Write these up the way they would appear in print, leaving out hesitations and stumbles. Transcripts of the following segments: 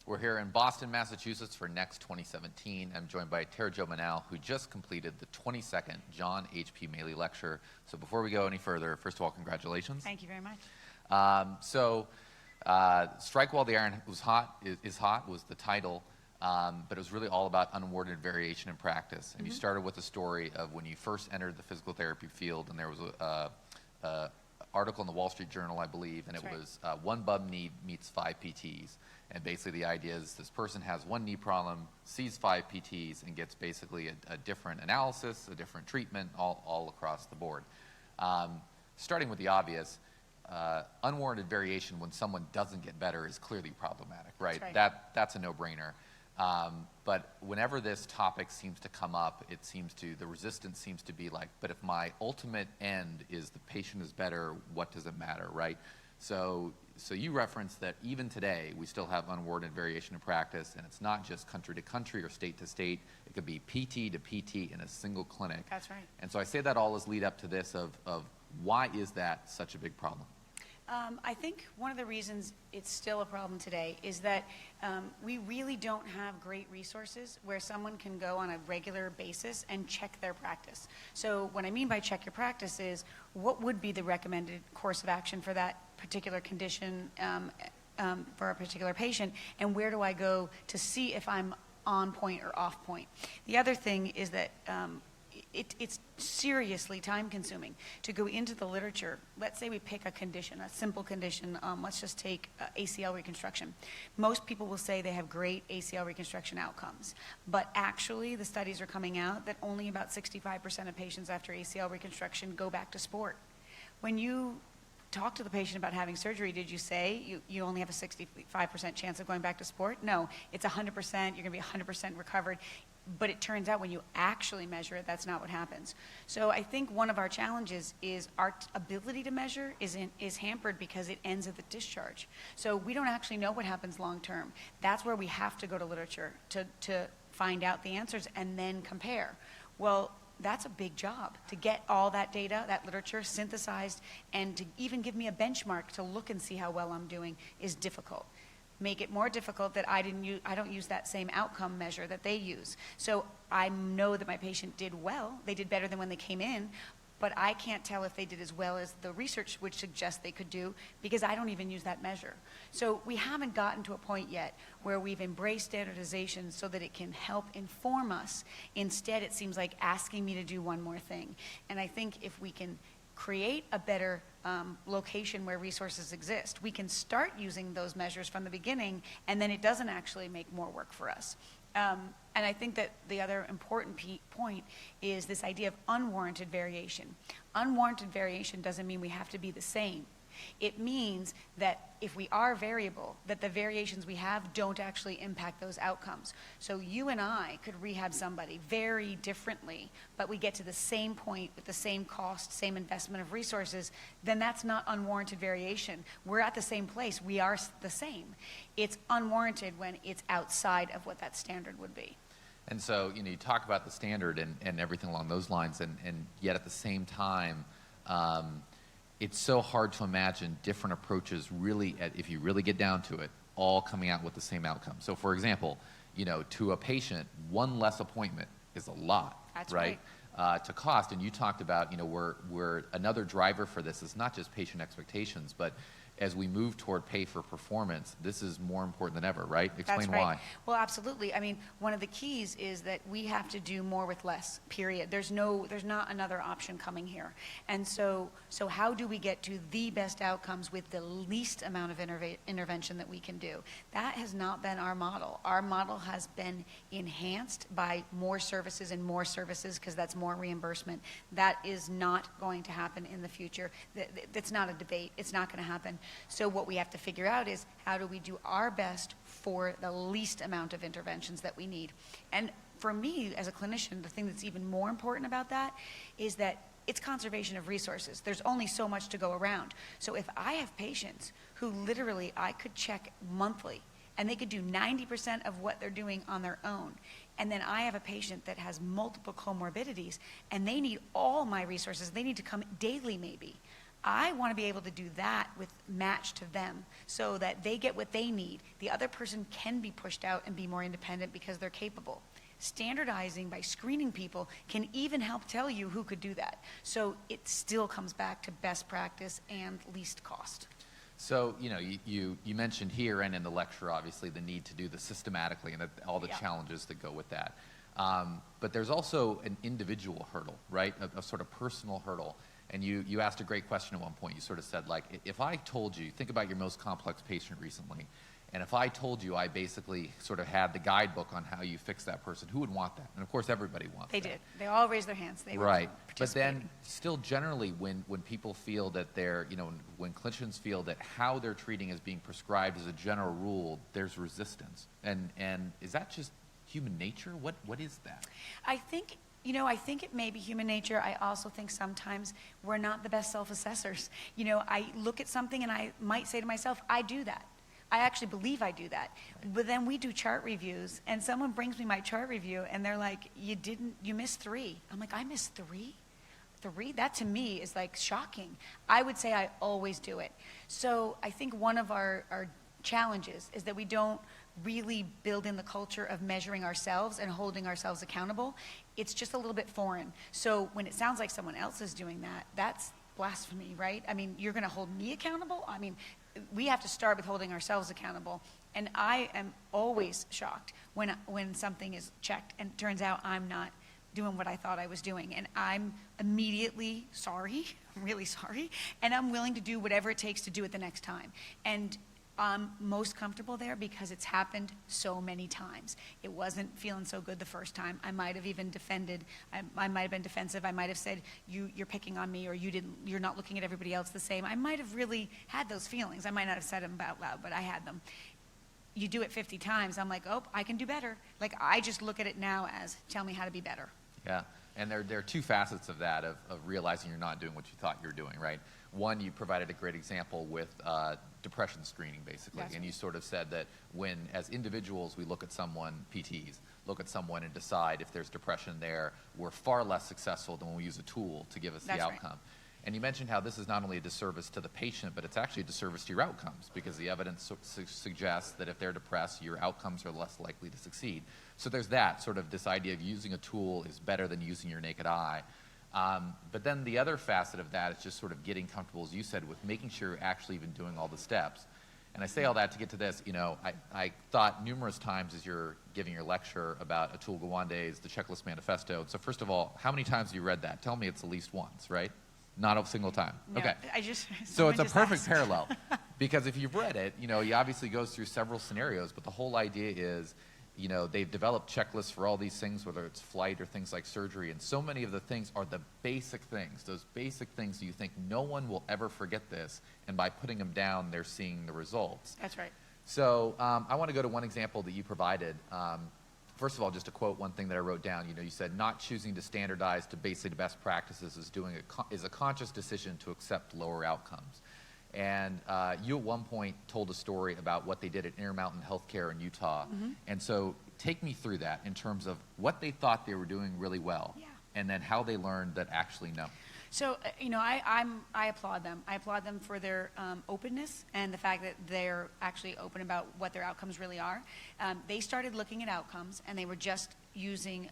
We're here in Boston, Massachusetts for Next 2017. I'm joined by Jo Manal, who just completed the 22nd John H.P. Maley Lecture. So before we go any further, first of all, congratulations. Thank you very much. Strike While the Iron was hot, is hot was the title, but it was really all about unwarranted variation in practice. And you started with a story of when you first entered the physical therapy field, and there was a article in the Wall Street Journal, I believe, and it was one bum knee meets 5 PTs. And basically the idea is this person has one knee problem, sees 5 PTs, and gets basically a different analysis, a different treatment, all across the board. Starting with the obvious, unwarranted variation when someone doesn't get better is clearly problematic, right? That's a no-brainer. But whenever this topic seems to come up, the resistance seems to be like, but if my ultimate end is the patient is better, what does it matter, right? So you referenced that even today, we still have unwarranted variation in practice, and it's not just country to country or state to state. It could be PT to PT in a single clinic. That's right. And so I say that all as lead up to this of why is that such a big problem? I think one of the reasons it's still a problem today is that we really don't have great resources where someone can go on a regular basis and check their practice. So what I mean by check your practice is what would be the recommended course of action for that particular condition for a particular patient, and where do I go to see if I'm on point or off point. The other thing is that it's seriously time-consuming to go into the literature. Let's say we pick a condition, a simple condition. Let's just take ACL reconstruction. Most people will say they have great ACL reconstruction outcomes, but actually the studies are coming out that only about 65% of patients after ACL reconstruction go back to sport. When you talk to the patient about having surgery, did you say you only have a 65% chance of going back to sport? No, it's 100%. You're going to be 100% recovered. But it turns out when you actually measure it, that's not what happens. So I think one of our challenges is our ability to measure is hampered because it ends at the discharge. So we don't actually know what happens long term. That's where we have to go to literature to find out the answers and then compare. Well, that's a big job to get all that data, that literature synthesized, and to even give me a benchmark to look and see how well I'm doing is difficult. Make it more difficult that I don't use that same outcome measure that they use. So I know that my patient did well. They did better than when they came in, but I can't tell if they did as well as the research would suggest they could do because I don't even use that measure. So we haven't gotten to a point yet where we've embraced standardization so that it can help inform us. Instead, it seems like asking me to do one more thing. And I think if we can create a better location where resources exist, we can start using those measures from the beginning, and then it doesn't actually make more work for us. And I think that the other important point is this idea of unwarranted variation. Unwarranted variation doesn't mean we have to be the same. It means that if we are variable, that the variations we have don't actually impact those outcomes. So you and I could rehab somebody very differently, but we get to the same point with the same cost, same investment of resources, then that's not unwarranted variation. We're at the same place. We are the same. It's unwarranted when it's outside of what that standard would be. And so, you talk about the standard and everything along those lines, and yet at the same time, it's so hard to imagine different approaches really, if you really get down to it, all coming out with the same outcome. So for example, to a patient, one less appointment is a lot, That's right? To cost, and you talked about, where another driver for this is not just patient expectations, but as we move toward pay for performance, this is more important than ever, right? Explain why. Well, absolutely. I mean, one of the keys is that we have to do more with less, period. There's not another option coming here. And so how do we get to the best outcomes with the least amount of intervention that we can do? That has not been our model. Our model has been enhanced by more services and more services because that's more reimbursement. That is not going to happen in the future. That's not a debate. It's not going to happen. So what we have to figure out is how do we do our best for the least amount of interventions that we need. And for me as a clinician, the thing that's even more important about that is that it's conservation of resources. There's only so much to go around. So if I have patients who literally I could check monthly and they could do 90% of what they're doing on their own, and then I have a patient that has multiple comorbidities and they need all my resources, they need to come daily maybe, I want to be able to do that with match to them so that they get what they need. The other person can be pushed out and be more independent because they're capable. Standardizing by screening people can even help tell you who could do that. So it still comes back to best practice and least cost. So, you mentioned here and in the lecture, obviously, the need to do this systematically and all the challenges that go with that. But there's also an individual hurdle, right? A sort of personal hurdle. And you asked a great question at one point. You sort of said, like, if I told you, think about your most complex patient recently, and if I told you I basically sort of had the guidebook on how you fix that person, who would want that? And of course, everybody wants that. They did. They all raised their hands. They were right. But participating. then still generally when people feel that when clinicians feel that how they're treating is being prescribed as a general rule, there's resistance. And is that just human nature? What is that? I think it may be human nature. I also think sometimes we're not the best self-assessors. I look at something and I might say to myself, I do that. I actually believe I do that. But then we do chart reviews and someone brings me my chart review and they're like, you missed 3. I'm like, I missed 3? 3? That to me is like shocking. I would say I always do it. So I think one of our challenges is that we don't really build in the culture of measuring ourselves and holding ourselves accountable. It's just a little bit foreign. So when it sounds like someone else is doing that, that's blasphemy, right? I mean, you're going to hold me accountable? I mean, we have to start with holding ourselves accountable. And I am always shocked when something is checked and it turns out I'm not doing what I thought I was doing. And I'm immediately sorry, really sorry, and I'm willing to do whatever it takes to do it the next time. And I'm most comfortable there because it's happened so many times. It wasn't feeling so good the first time. I might have even defended. I might have been defensive. I might have said, you're picking on me, or you're not looking at everybody else the same. I might have really had those feelings. I might not have said them out loud, but I had them. You do it 50 times, I'm like, oh, I can do better. Like, I just look at it now as, tell me how to be better. Yeah, and there are 2 facets of that, of realizing you're not doing what you thought you were doing, right? One, you provided a great example with depression screening, basically. That's and right. you sort of said that when, as individuals, we look at someone, PTs, look at someone and decide if there's depression there, we're far less successful than when we use a tool to give us That's the right. outcome. And you mentioned how this is not only a disservice to the patient, but it's actually a disservice to your outcomes, because the evidence suggests that if they're depressed, your outcomes are less likely to succeed. So there's that sort of, this idea of using a tool is better than using your naked eye. But then the other facet of that is just sort of getting comfortable, as you said, with making sure you're actually even doing all the steps. And I say all that to get to this. I thought numerous times as you're giving your lecture about Atul Gawande's The Checklist Manifesto. So first of all, how many times have you read that? Tell me it's at least once, right? Not a single time. No, Okay. So it's a perfect parallel. Because if you've read it, he obviously goes through several scenarios, but the whole idea is, they've developed checklists for all these things, whether it's flight or things like surgery, and so many of the things are the basic things, those basic things you think no one will ever forget this, and by putting them down, they're seeing the results. That's right. So I want to go to one example that you provided. First of all, just to quote one thing that I wrote down, you said not choosing to standardize to basically best practices is a conscious decision to accept lower outcomes. And you at one point told a story about what they did at Intermountain Healthcare in Utah. Mm-hmm. And so take me through that in terms of what they thought they were doing really well, and then how they learned that actually no. So, I applaud them. I applaud them for their openness and the fact that they're actually open about what their outcomes really are. They started looking at outcomes, and they were just using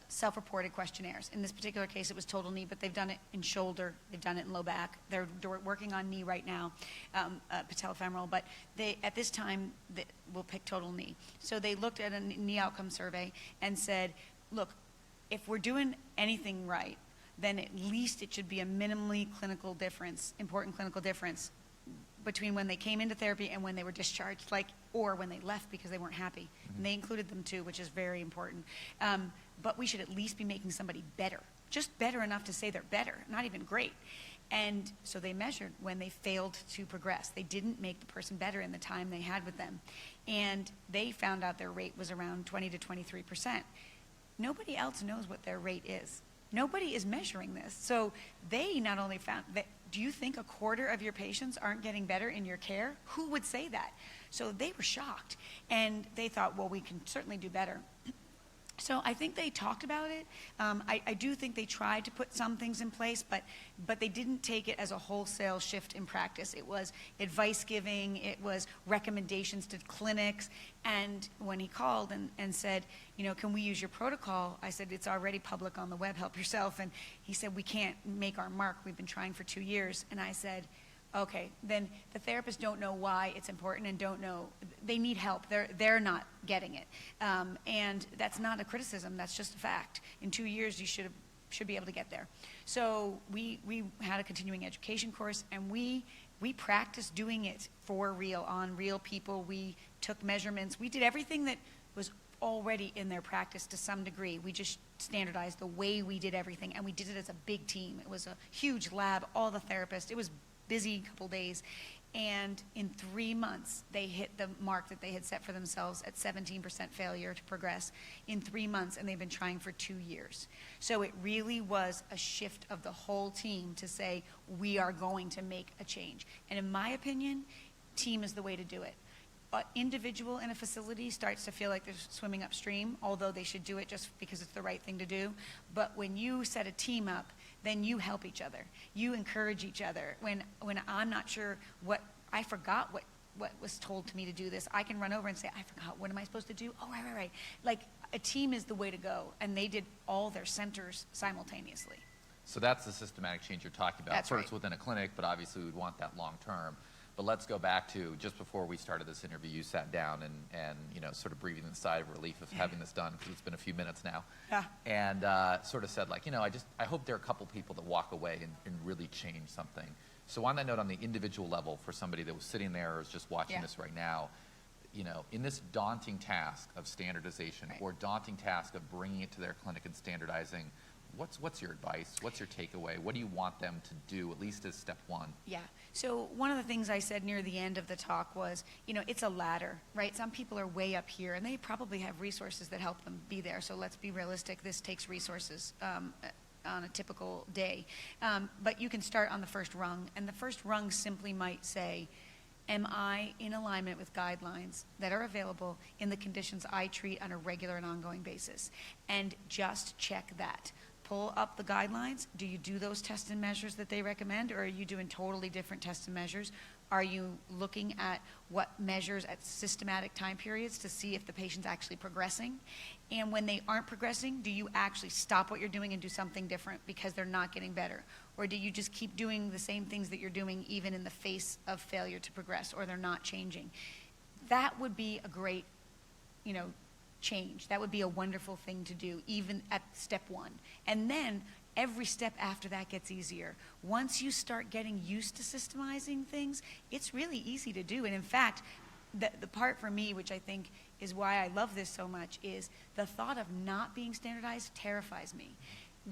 self-reported questionnaires. In this particular case, it was total knee, but they've done it in shoulder. They've done it in low back. They're working on knee right now, patellofemoral. But at this time, we'll pick total knee. So they looked at a knee outcome survey and said, look, if we're doing anything right, then at least it should be a minimally important clinical difference between when they came into therapy and when they were discharged, or when they left because they weren't happy. Mm-hmm. And they included them too, which is very important. But we should at least be making somebody better, just better enough to say they're better, not even great. And so they measured when they failed to progress. They didn't make the person better in the time they had with them. And they found out their rate was around 20 to 23%. Nobody else knows what their rate is. Nobody is measuring this. So they not only found that, do you think a quarter of your patients aren't getting better in your care? Who would say that? So they were shocked. And they thought, well, we can certainly do better. So I think they talked about it. I do think they tried to put some things in place, but they didn't take it as a wholesale shift in practice. It was advice giving, it was recommendations to clinics. And when he called and said, can we use your protocol? I said, it's already public on the web, help yourself. And he said, we can't make our mark. We've been trying for 2 years. And I said, okay, then the therapists don't know why it's important and don't know, they need help. They're not getting it. And that's not a criticism, that's just a fact. In 2 years, you should be able to get there. So we had a continuing education course, and we practiced doing it for real, on real people. We took measurements. We did everything that was already in their practice to some degree. We just standardized the way we did everything, and we did it as a big team. It was a huge lab, all the therapists. It was busy couple days, and in 3 months they hit the mark that they had set for themselves at 17% failure to progress in 3 months, and they've been trying for 2 years. So it really was a shift of the whole team to say, we are going to make a change. And in my opinion, team is the way to do it. Individual in a facility starts to feel like they're swimming upstream, although they should do it just because it's the right thing to do. But when you set a team up, then you help each other. You encourage each other. When I'm not sure I forgot what was told to me to do this, I can run over and say, I forgot, what am I supposed to do? Oh, right. Like, a team is the way to go, and they did all their centers simultaneously. So that's the systematic change you're talking about. That's First right. within a clinic, but obviously we'd want that long term. But let's go back to just before we started this interview, you sat down and sort of breathing the sigh of relief of having this done, because it's been a few minutes now. Yeah. And sort of said, like, I hope there are a couple people that walk away and really change something. So on that note, on the individual level, for somebody that was sitting there or is just watching this right now, in this daunting task of standardization or daunting task of bringing it to their clinic and standardizing, what's your advice? What's your takeaway? What do you want them to do, at least as step one? Yeah. So one of the things I said near the end of the talk was, it's a ladder, right? Some people are way up here, and they probably have resources that help them be there. So let's be realistic. This takes resources on a typical day. But you can start on the first rung, and the first rung simply might say, am I in alignment with guidelines that are available in the conditions I treat on a regular and ongoing basis? And just check that. Pull up the guidelines. Do you do those tests and measures that they recommend, or are you doing totally different tests and measures? Are you looking at what measures at systematic time periods to see if the patient's actually progressing? And when they aren't progressing, do you actually stop what you're doing and do something different because they're not getting better? Or do you just keep doing the same things that you're doing even in the face of failure to progress, or they're not changing? That would be a great, change. That would be a wonderful thing to do, even at step one. And then every step after that gets easier. Once you start getting used to systemizing things, it's really easy to do. And in fact, the part for me, which I think is why I love this so much, is the thought of not being standardized terrifies me.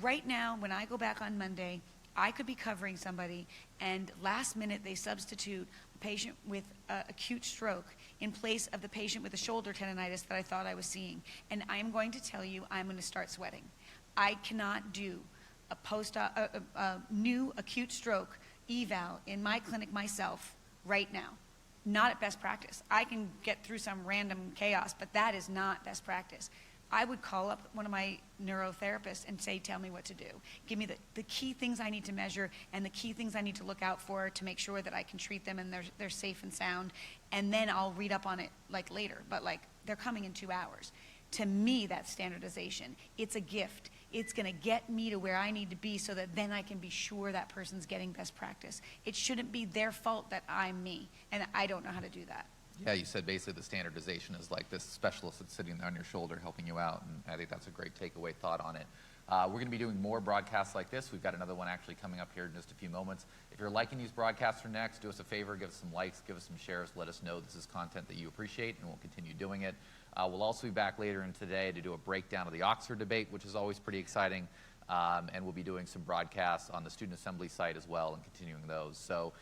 Right now, when I go back on Monday, I could be covering somebody, and last minute they substitute a patient with acute stroke in place of the patient with the shoulder tendonitis that I thought I was seeing. And I'm going to tell you, I'm going to start sweating. I cannot do a new acute stroke eval in my clinic myself right now. Not at best practice. I can get through some random chaos, but that is not best practice. I would call up one of my neurotherapists and say, tell me what to do. Give me the key things I need to measure and the key things I need to look out for to make sure that I can treat them and they're safe and sound. And then I'll read up on it later. But they're coming in 2 hours. To me, that's standardization. It's a gift. It's going to get me to where I need to be so that then I can be sure that person's getting best practice. It shouldn't be their fault that I'm me, and I don't know how to do that. Yeah, you said basically the standardization is like this specialist that's sitting there on your shoulder helping you out, and I think that's a great takeaway thought on it. We're going to be doing more broadcasts like this. We've got another one actually coming up here in just a few moments. If you're liking these broadcasts for next, do us a favor, give us some likes, give us some shares, let us know this is content that you appreciate, and we'll continue doing it. We'll also be back later in today to do a breakdown of the Oxford debate, which is always pretty exciting. And we'll be doing some broadcasts on the Student Assembly site as well and continuing those. So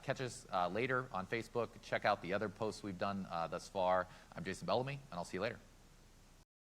catch us later on Facebook. Check out the other posts we've done thus far. I'm Jason Bellamy, and I'll see you later.